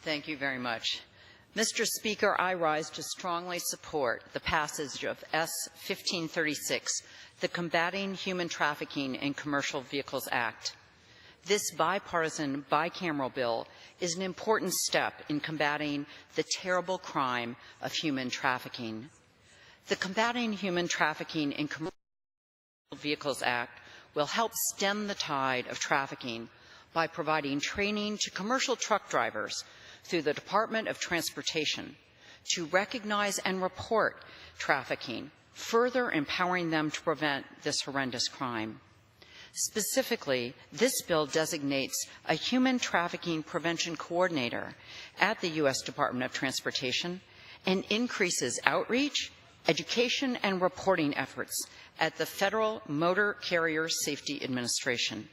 Thank you very much. Mr. Speaker, I rise to strongly support the passage of S. 1536, the Combating Human Trafficking in Commercial Vehicles Act. This bipartisan, bicameral bill is an important step in combating the terrible crime of human trafficking. The Combating Human Trafficking in Commercial Vehicles Act will help stem the tide of trafficking by providing training to commercial truck drivers through the Department of Transportation to recognize and report trafficking, further empowering them to prevent this horrendous crime. Specifically, this bill designates a human trafficking prevention coordinator at the U.S. Department of Transportation and increases outreach, education, and reporting efforts at the Federal Motor Carrier Safety Administration.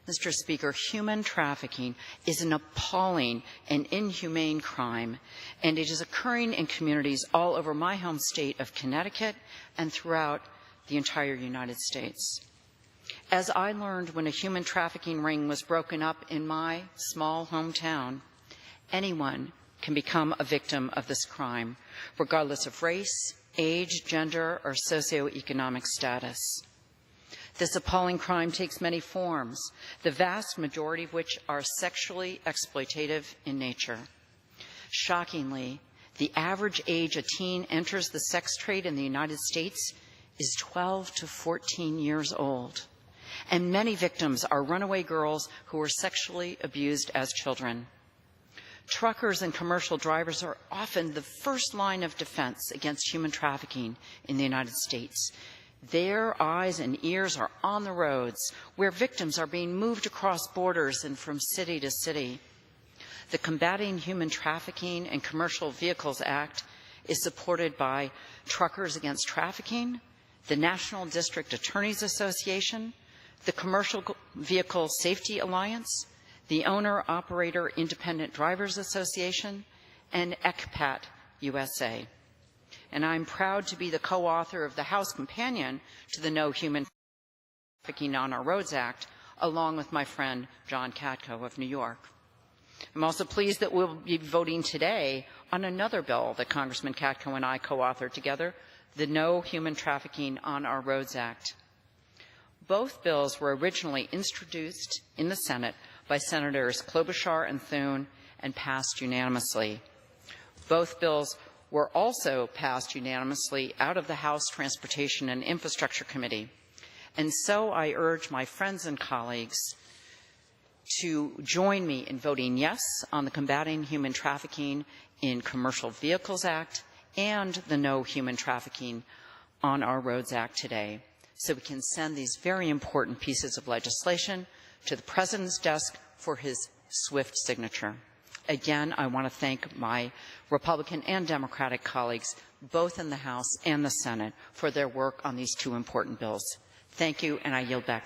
Mr. Speaker, human trafficking is an appalling and inhumane crime, and it is occurring in communities all over my home state of Connecticut and throughout the entire United States. As I learned when a human trafficking ring was broken up in my small hometown, anyone can become a victim of this crime, regardless of race, age, gender, or socioeconomic status. This appalling crime takes many forms, the vast majority of which are sexually exploitative in nature. Shockingly, the average age a teen enters the sex trade in the United States is 12 to 14 years old, and many victims are runaway girls who were sexually abused as children. Truckers and commercial drivers are often the first line of defense against human trafficking in the United States. Their eyes and ears are on the roads where victims are being moved across borders and from city to city. The Combating Human Trafficking in Commercial Vehicles Act is supported by Truckers Against Trafficking, the National District Attorneys Association, the Commercial Vehicle Safety Alliance, the Owner-Operator Independent Drivers Association, and ECPAT USA. And I'm proud to be the co-author of the House companion to the No Human Trafficking on Our Roads Act, along with my friend John Katko of New York. I'm also pleased that we'll be voting today on another bill that Congressman Katko and I co-authored together, the No Human Trafficking on Our Roads Act. Both bills were originally introduced in the Senate by Senators Klobuchar and Thune and passed unanimously. Both bills were also passed unanimously out of the House Transportation and Infrastructure Committee. And so I urge my friends and colleagues to join me in voting yes on the Combating Human Trafficking in Commercial Vehicles Act and the No Human Trafficking on Our Roads Act today, so we can send these very important pieces of legislation to the President's desk for his swift signature. Again, I want to thank my Republican and Democratic colleagues, both in the House and the Senate, for their work on these two important bills. Thank you, and I yield back.